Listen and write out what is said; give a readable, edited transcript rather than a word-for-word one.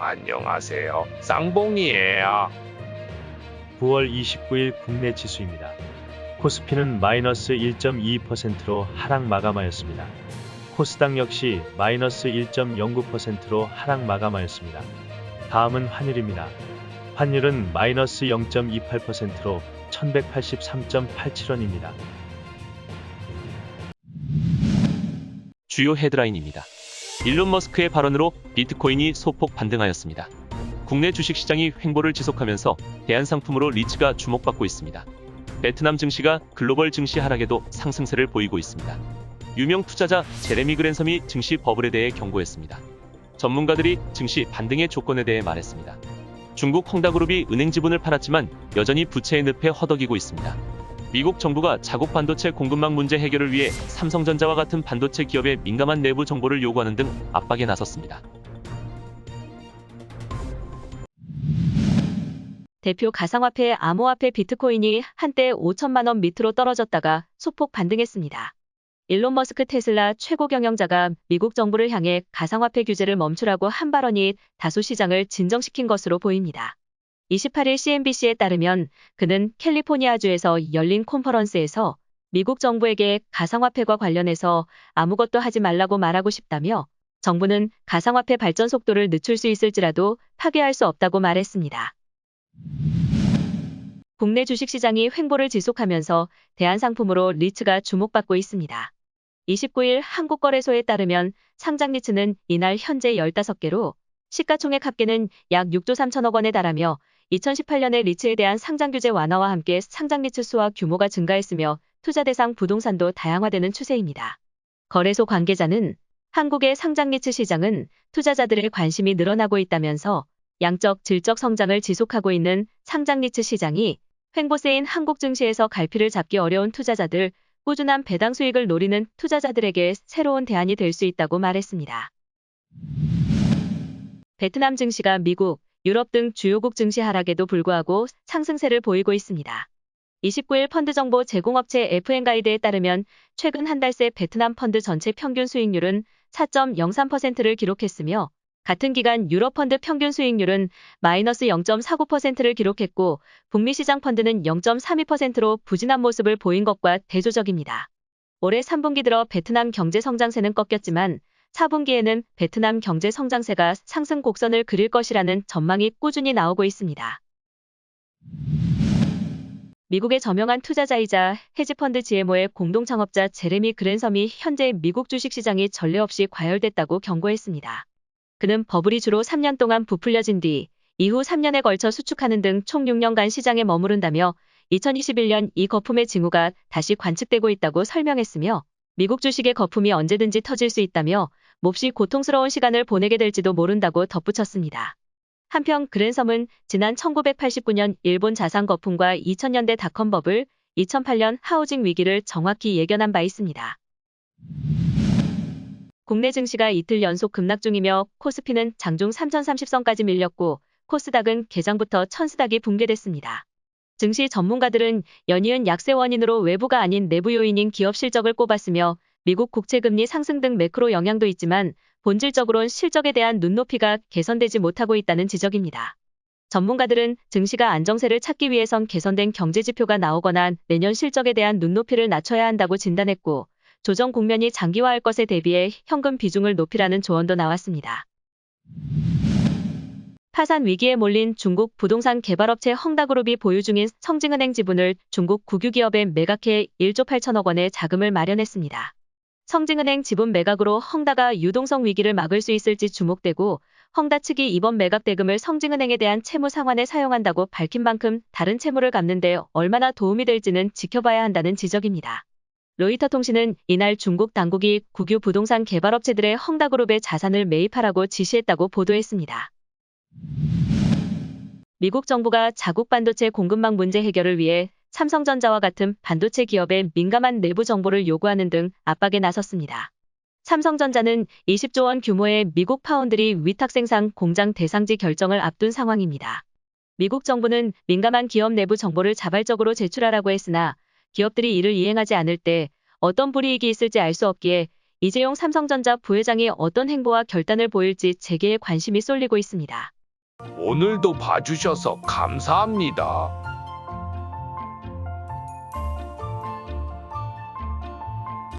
안녕하세요. 쌍봉이에요. 9월 29일 국내 지수입니다. 코스피는 마이너스 1.22%로 하락 마감하였습니다. 코스닥 역시 마이너스 1.09%로 하락 마감하였습니다. 다음은 환율입니다. 환율은 마이너스 0.28%로 1183.87원입니다. 주요 헤드라인입니다. 일론 머스크의 발언으로 비트코인이 소폭 반등하였습니다. 국내 주식시장이 횡보를 지속하면서 대안상품으로 리츠가 주목받고 있습니다. 베트남 증시가 글로벌 증시 하락에도 상승세를 보이고 있습니다. 유명 투자자 제레미 그랜섬이 증시 버블에 대해 경고했습니다. 전문가들이 증시 반등의 조건에 대해 말했습니다. 중국 헝다그룹이 은행 지분을 팔았지만 여전히 부채의 늪에 허덕이고 있습니다. 미국 정부가 자국 반도체 공급망 문제 해결을 위해 삼성전자와 같은 반도체 기업의 민감한 내부 정보를 요구하는 등 압박에 나섰습니다. 대표 가상화폐 암호화폐 비트코인이 한때 5천만 원 밑으로 떨어졌다가 소폭 반등했습니다. 일론 머스크 테슬라 최고 경영자가 미국 정부를 향해 가상화폐 규제를 멈추라고 한 발언이 다소 시장을 진정시킨 것으로 보입니다. 28일 CNBC에 따르면 그는 캘리포니아주에서 열린 컨퍼런스에서 미국 정부에게 가상화폐과 관련해서 아무것도 하지 말라고 말하고 싶다며 정부는 가상화폐 발전 속도를 늦출 수 있을지라도 파괴할 수 없다고 말했습니다. 국내 주식시장이 횡보를 지속하면서 대안상품으로 리츠가 주목받고 있습니다. 29일 한국거래소에 따르면 상장 리츠는 이날 현재 15개로 시가총액 합계는 약 6조 3천억 원에 달하며 2018년에 리츠에 대한 상장 규제 완화와 함께 상장 리츠 수와 규모가 증가했으며 투자 대상 부동산도 다양화되는 추세입니다. 거래소 관계자는 한국의 상장 리츠 시장은 투자자들의 관심이 늘어나고 있다면서 양적, 질적 성장을 지속하고 있는 상장 리츠 시장이 횡보세인 한국 증시에서 갈피를 잡기 어려운 투자자들, 꾸준한 배당 수익을 노리는 투자자들에게 새로운 대안이 될 수 있다고 말했습니다. 베트남 증시가 미국, 유럽 등 주요국 증시 하락에도 불구하고 상승세를 보이고 있습니다. 29일 펀드 정보 제공업체 FN가이드에 따르면 최근 한 달 새 베트남 펀드 전체 평균 수익률은 4.03%를 기록했으며 같은 기간 유럽 펀드 평균 수익률은 마이너스 0.49%를 기록했고 북미 시장 펀드는 0.32%로 부진한 모습을 보인 것과 대조적입니다. 올해 3분기 들어 베트남 경제 성장세는 꺾였지만 4분기에는 베트남 경제 성장세가 상승 곡선을 그릴 것이라는 전망이 꾸준히 나오고 있습니다. 미국의 저명한 투자자이자 헤지펀드 GMO의 공동 창업자 제레미 그랜섬이 현재 미국 주식시장이 전례 없이 과열됐다고 경고했습니다. 그는 버블이 주로 3년 동안 부풀려진 뒤 이후 3년에 걸쳐 수축하는 등 총 6년간 시장에 머무른다며 2021년 이 거품의 징후가 다시 관측되고 있다고 설명했으며 미국 주식의 거품이 언제든지 터질 수 있다며 몹시 고통스러운 시간을 보내게 될지도 모른다고 덧붙였습니다. 한편 그랜섬은 지난 1989년 일본 자산 거품과 2000년대 닷컴 버블, 2008년 하우징 위기를 정확히 예견한 바 있습니다. 국내 증시가 이틀 연속 급락 중이며 코스피는 장중 3030선까지 밀렸고 코스닥은 개장부터 천스닥이 붕괴됐습니다. 증시 전문가들은 연이은 약세 원인으로 외부가 아닌 내부 요인인 기업 실적을 꼽았으며 미국 국채금리 상승 등 매크로 영향도 있지만 본질적으론 실적에 대한 눈높이가 개선되지 못하고 있다는 지적입니다. 전문가들은 증시가 안정세를 찾기 위해선 개선된 경제지표가 나오거나 내년 실적에 대한 눈높이를 낮춰야 한다고 진단했고 조정 국면이 장기화할 것에 대비해 현금 비중을 높이라는 조언도 나왔습니다. 파산 위기에 몰린 중국 부동산 개발업체 헝다그룹이 보유 중인 성징은행 지분을 중국 국유기업에 매각해 1조 8천억 원의 자금을 마련했습니다. 성징은행 지분 매각으로 헝다가 유동성 위기를 막을 수 있을지 주목되고 헝다 측이 이번 매각 대금을 성징은행에 대한 채무 상환에 사용한다고 밝힌 만큼 다른 채무를 갚는 데 얼마나 도움이 될지는 지켜봐야 한다는 지적입니다. 로이터 통신은 이날 중국 당국이 국유 부동산 개발업체들의 헝다그룹의 자산을 매입하라고 지시했다고 보도했습니다. 미국 정부가 자국 반도체 공급망 문제 해결을 위해 삼성전자와 같은 반도체 기업의 민감한 내부 정보를 요구하는 등 압박에 나섰습니다. 삼성전자는 20조 원 규모의 미국 파운드리 위탁 생산 공장 대상지 결정을 앞둔 상황입니다. 미국 정부는 민감한 기업 내부 정보를 자발적으로 제출하라고 했으나 기업들이 이를 이행하지 않을 때 어떤 불이익이 있을지 알 수 없기에 이재용 삼성전자 부회장이 어떤 행보와 결단을 보일지 재계에 관심이 쏠리고 있습니다. 오늘도 봐주셔서 감사합니다.